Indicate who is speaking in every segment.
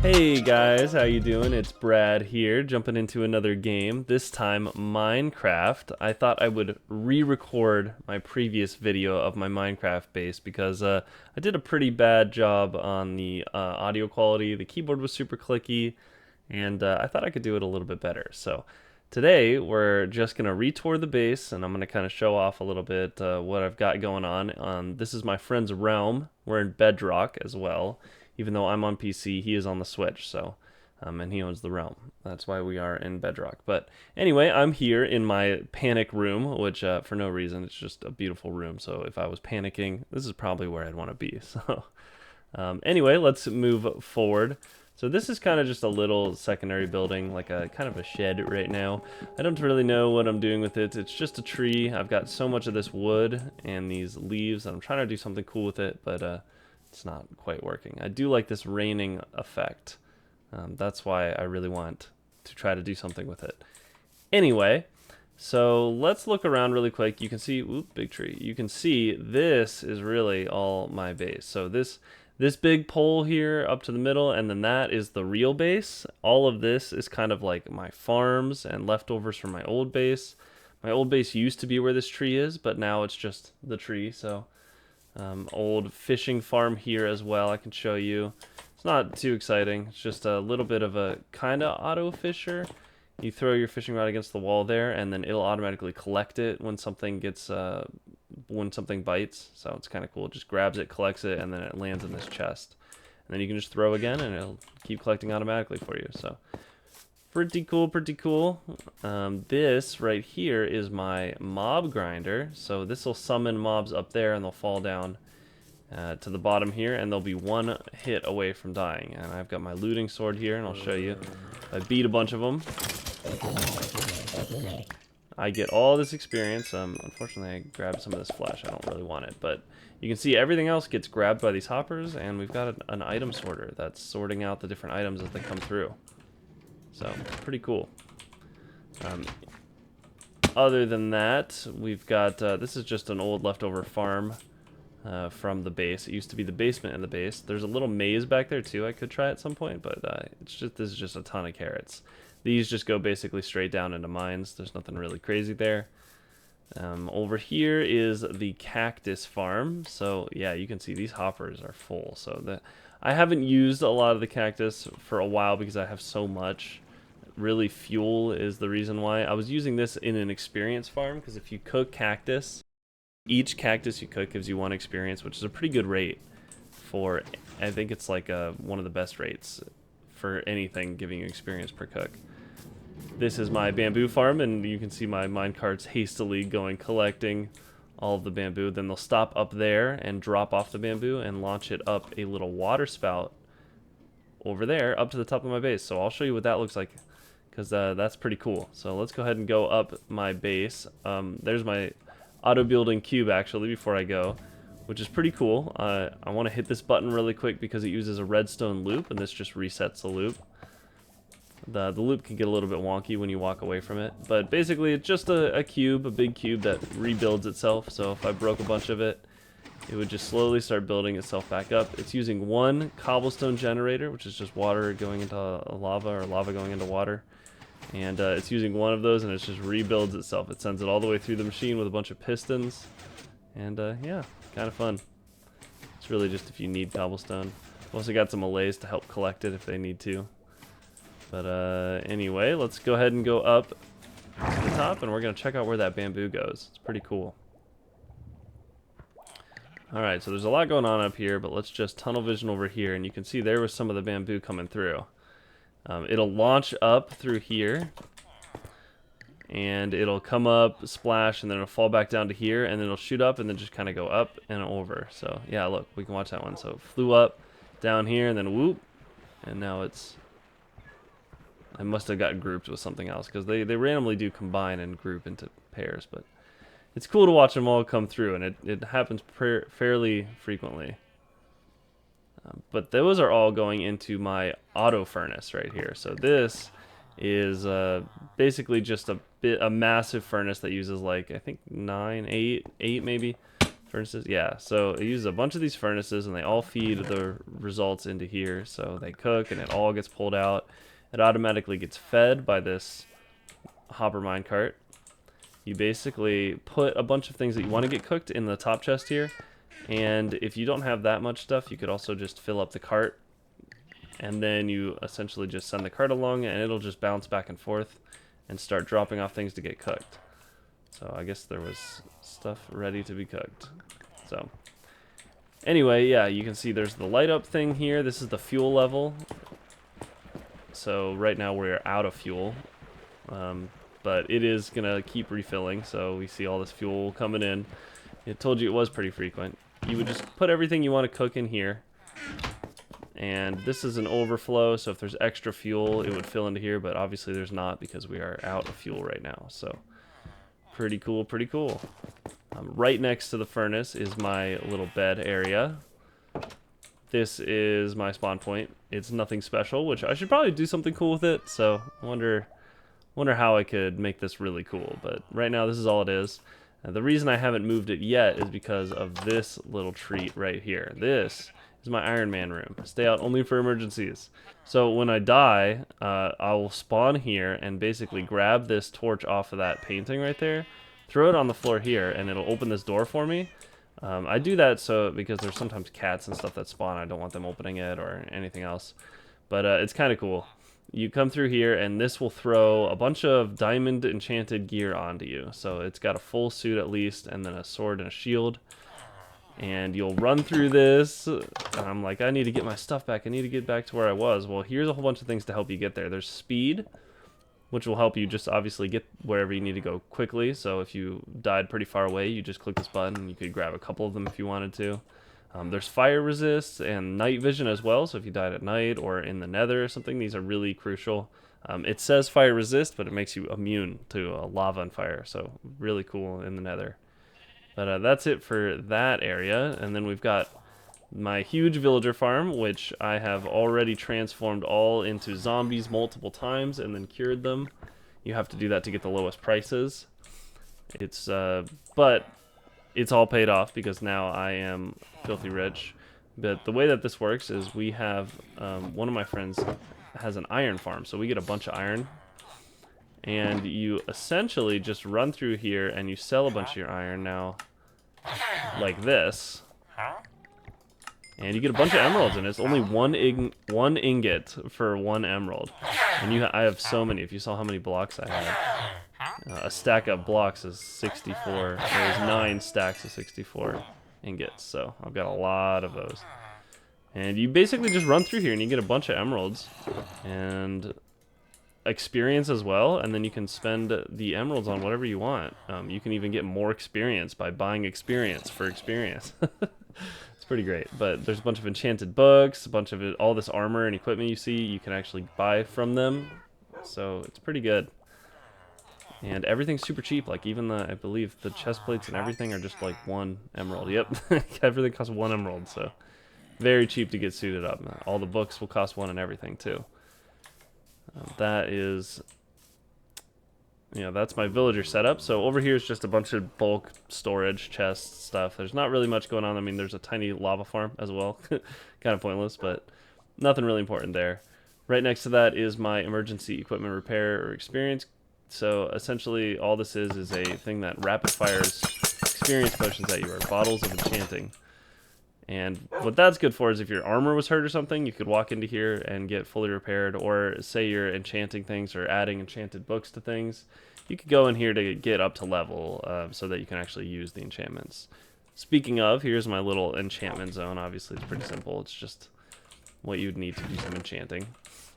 Speaker 1: Hey guys, how you doing? It's Brad here, jumping into another game, this time Minecraft. I thought I would re-record my previous video of my Minecraft base because I did a pretty bad job on the audio quality. The keyboard was super clicky, and I thought I could do it a little bit better. So today we're just going to retour the base, and I'm going to kind of show off a little bit what I've got going on. This is my friend's realm. We're in Bedrock as well. Even though I'm on PC, he is on the Switch, so and he owns the realm. That's why we are in Bedrock. But anyway, I'm here in my panic room, which for no reason, it's just a beautiful room. So if I was panicking, this is probably where I'd want to be. So anyway, let's move forward. So this is kind of just a little secondary building, like a kind of a shed right now. I don't really know what I'm doing with it. It's just a tree. I've got so much of this wood and these leaves. I'm trying to do something cool with it, but it's not quite working. I do like this raining effect. That's why I really want to try to do something with it. Anyway, so let's look around really quick. You can see, oop, big tree. You can see this is really all my base. So this big pole here up to the middle, and then that is the real base. All of this is kind of like my farms and leftovers from my old base. My old base used to be where this tree is, but now it's just the tree. So old fishing farm here as well, I can show you. It's not too exciting. It's just a little bit of a kind of auto fisher. You throw your fishing rod against the wall there, and then it'll automatically collect it when something gets when something bites. So it's kind of cool. It just grabs it, collects it, and then it lands in this chest. And then you can just throw again, and it'll keep collecting automatically for you. So pretty cool, pretty cool. This right here is my mob grinder. So this will summon mobs up there, and they'll fall down to the bottom here, and they'll be one hit away from dying. And I've got my looting sword here, and I'll show you. I beat a bunch of them. I get all this experience. Unfortunately, I grabbed some of this flesh. I don't really want it, but you can see everything else gets grabbed by these hoppers, and we've got an item sorter that's sorting out the different items as they come through. So, pretty cool. Other than that, we've got, this is just an old leftover farm from the base. It used to be the basement in the base. There's a little maze back there too I could try at some point, but this is just a ton of carrots. These just go basically straight down into mines. There's nothing really crazy there. Over here is the cactus farm. So yeah, you can see these hoppers are full. So I haven't used a lot of the cactus for a while because I have so much. Really, fuel is the reason why. I was using this in an experience farm because if you cook cactus, each cactus you cook gives you 1 experience, which is a pretty good rate for, I think it's like one of the best rates for anything giving you experience per cook. This is my bamboo farm, and you can see my minecarts hastily going collecting all of the bamboo. Then they'll stop up there and drop off the bamboo and launch it up a little water spout over there up to the top of my base. So I'll show you what that looks like, because that's pretty cool. So let's go ahead and go up my base. There's my auto building cube actually before I go, which is pretty cool. I want to hit this button really quick because it uses a redstone loop, and this just resets the loop. The loop can get a little bit wonky when you walk away from it, but basically it's just a cube, a big cube that rebuilds itself. So if I broke a bunch of it, it would just slowly start building itself back up. It's using 1 cobblestone generator, which is just water going into lava, or lava going into water. And it's using 1 of those, and it just rebuilds itself. It sends it all the way through the machine with a bunch of pistons. And yeah, kind of fun. It's really just if you need cobblestone. I've also got some allays to help collect it if they need to. But anyway, let's go ahead and go up to the top, and we're going to check out where that bamboo goes. It's pretty cool. Alright, so there's a lot going on up here, but let's just tunnel vision over here, and you can see there was some of the bamboo coming through. It'll launch up through here, and it'll come up, splash, and then it'll fall back down to here, and then it'll shoot up and then just kind of go up and over. So yeah, look, we can watch that one. So it flew up down here, and then whoop, and now it's, I must have got grouped with something else, because they randomly do combine and group into pairs, but it's cool to watch them all come through, and it happens fairly frequently. But those are all going into my auto furnace right here. So this is basically just a massive furnace that uses like, I think 8 maybe Furnaces, yeah. So it uses a bunch of these furnaces, and they all feed the results into here. So they cook, and it all gets pulled out. It automatically gets fed by this hopper minecart. You basically put a bunch of things that you want to get cooked in the top chest here. And if you don't have that much stuff, you could also just fill up the cart. And then you essentially just send the cart along, and it'll just bounce back and forth and start dropping off things to get cooked. So I guess there was stuff ready to be cooked. So anyway, yeah, you can see there's the light up thing here. This is the fuel level. So right now we're out of fuel. But it is going to keep refilling. So we see all this fuel coming in. It told you it was pretty frequent. You would just put everything you want to cook in here. And this is an overflow. So if there's extra fuel, it would fill into here. But obviously there's not because we are out of fuel right now. So pretty cool, pretty cool. Right next to the furnace is my little bed area. This is my spawn point. It's nothing special, which I should probably do something cool with it. So I wonder how I could make this really cool. But right now this is all it is. The reason I haven't moved it yet is because of this little treat right here. This is my Iron Man room. Stay out only for emergencies. So when I die, I will spawn here and basically grab this torch off of that painting right there, throw it on the floor here, and it'll open this door for me. I do that because there's sometimes cats and stuff that spawn. I don't want them opening it or anything else. But it's kind of cool. You come through here, and this will throw a bunch of diamond enchanted gear onto you. So it's got a full suit at least, and then a sword and a shield. And you'll run through this, and I'm like, I need to get my stuff back. I need to get back to where I was. Well, here's a whole bunch of things to help you get there. There's speed, which will help you just obviously get wherever you need to go quickly. So if you died pretty far away, you just click this button, and you could grab a couple of them if you wanted to. There's fire resist and night vision as well, so if you died at night or in the nether or something, these are really crucial. It says fire resist, but it makes you immune to lava and fire, so really cool in the nether. But that's it for that area, and then we've got my huge villager farm, which I have already transformed all into zombies multiple times and then cured them. You have to do that to get the lowest prices. But it's all paid off because now I am filthy rich. But the way that this works is we have one of my friends has an iron farm, so we get a bunch of iron, and you essentially just run through here and you sell a bunch of your iron now like this, and you get a bunch of emeralds, and it's only one ingot for one emerald. And I have so many. If you saw how many blocks I have, a stack of blocks is 64. There's 9 stacks of 64 ingots, so I've got a lot of those. And you basically just run through here and you get a bunch of emeralds and experience as well, and then you can spend the emeralds on whatever you want. You can even get more experience by buying experience for experience. It's pretty great. But there's a bunch of enchanted books, a bunch of all this armor and equipment you see you can actually buy from them, so it's pretty good. And everything's super cheap. Like even I believe the chest plates and everything are just like 1 emerald. Yep, everything costs 1 emerald, so very cheap to get suited up. All the books will cost 1 and everything too. That is, that's my villager setup. So over here is just a bunch of bulk storage chests stuff. There's not really much going on. I mean, there's a tiny lava farm as well. Kind of pointless, but nothing really important there. Right next to that is my emergency equipment repair or experience. So essentially all this is a thing that rapid fires experience potions at you, or bottles of enchanting. And what that's good for is if your armor was hurt or something, you could walk into here and get fully repaired, or say you're enchanting things or adding enchanted books to things, you could go in here to get up to level so that you can actually use the enchantments. Speaking of, here's my little enchantment zone. Obviously it's pretty simple, it's just what you'd need to do some enchanting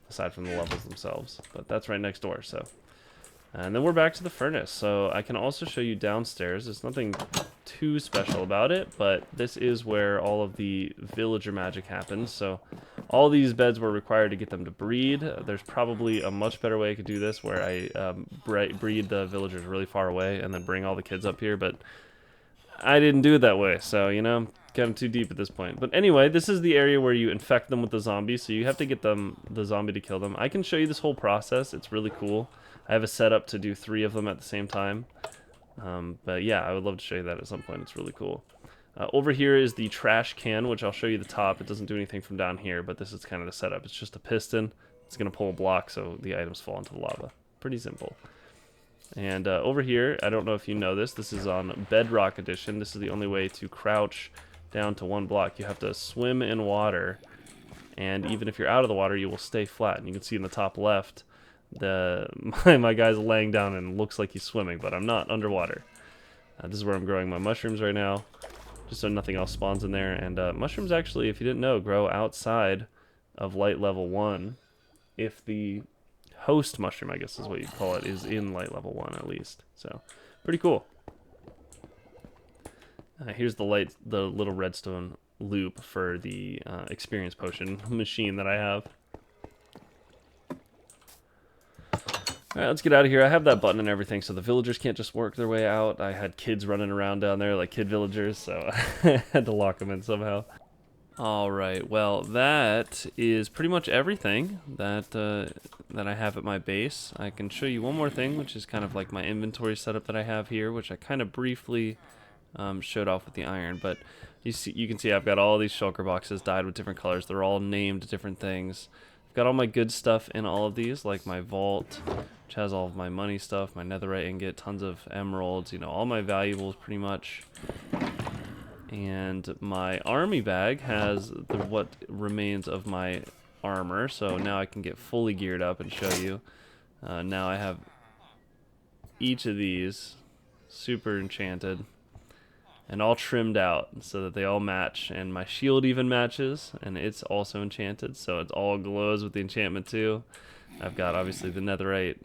Speaker 1: aside from the levels themselves, but that's right next door. So, and then we're back to the furnace. So I can also show you downstairs. There's nothing too special about it, but this is where all of the villager magic happens. So all these beds were required to get them to breed. There's probably a much better way I could do this, where I breed the villagers really far away and then bring all the kids up here, but I didn't do it that way, so getting too deep at this point. But anyway, this is the area where you infect them with the zombies, so you have to get the zombie to kill them. I can show you this whole process. It's really cool. I have a setup to do 3 of them at the same time. But yeah, I would love to show you that at some point. It's really cool. Over here is the trash can, which I'll show you the top. It doesn't do anything from down here, but this is kind of the setup. It's just a piston. It's going to pull a block so the items fall into the lava. Pretty simple. And over here, I don't know if you know this. This is on Bedrock Edition. This is the only way to crouch down to one block. You have to swim in water, and even if you're out of the water, you will stay flat. And you can see in the top left, my guy's laying down and looks like he's swimming, but I'm not underwater. This is where I'm growing my mushrooms right now, just so nothing else spawns in there. And mushrooms actually, if you didn't know, grow outside of light level 1 if the host mushroom, I guess is what you call it, is in light level 1 at least. So pretty cool. Here's the little redstone loop for the experience potion machine that I have. Alright, let's get out of here. I have that button and everything, so the villagers can't just work their way out. I had kids running around down there, like kid villagers, so I had to lock them in somehow. Alright, well, that is pretty much everything that I have at my base. I can show you one more thing, which is kind of like my inventory setup that I have here, which I kind of briefly showed off with the iron, but you can see I've got all these shulker boxes dyed with different colors. They're all named different things. I've got all my good stuff in all of these, like my vault, which has all of my money stuff, my netherite ingot, tons of emeralds, you know, all my valuables pretty much. And my army bag has what remains of my armor, so now I can get fully geared up and show you. Now I have each of these super enchanted and all trimmed out so that they all match, and my shield even matches, and it's also enchanted, so it all glows with the enchantment too. I've got obviously the netherite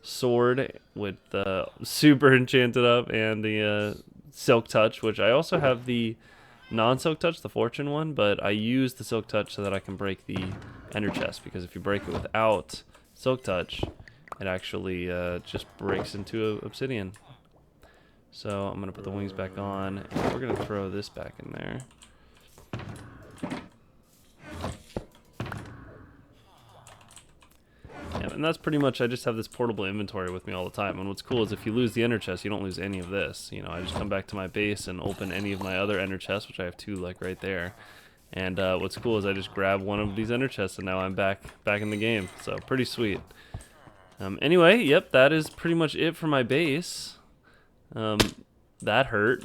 Speaker 1: sword with the super enchanted up, and the silk touch, which I also have the non-silk touch, the fortune one, but I use the silk touch so that I can break the ender chest, because if you break it without silk touch, it actually just breaks into obsidian. So I'm gonna put the wings back on, and we're gonna throw this back in there. Yeah, and that's pretty much, I just have this portable inventory with me all the time. And what's cool is if you lose the ender chest, you don't lose any of this. You know, I just come back to my base and open any of my other ender chests, which I have 2 like right there. And what's cool is I just grab one of these ender chests, and now I'm back in the game. So pretty sweet. Anyway, yep, that is pretty much it for my base. That hurt.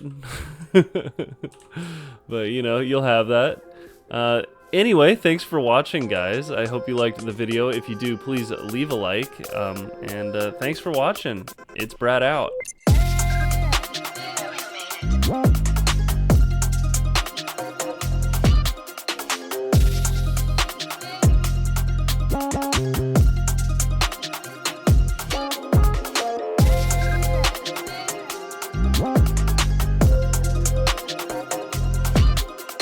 Speaker 1: But, you know, you'll have that. Anyway, thanks for watching, guys. I hope you liked the video. If you do, please leave a like. And thanks for watching. It's Brad out.
Speaker 2: What?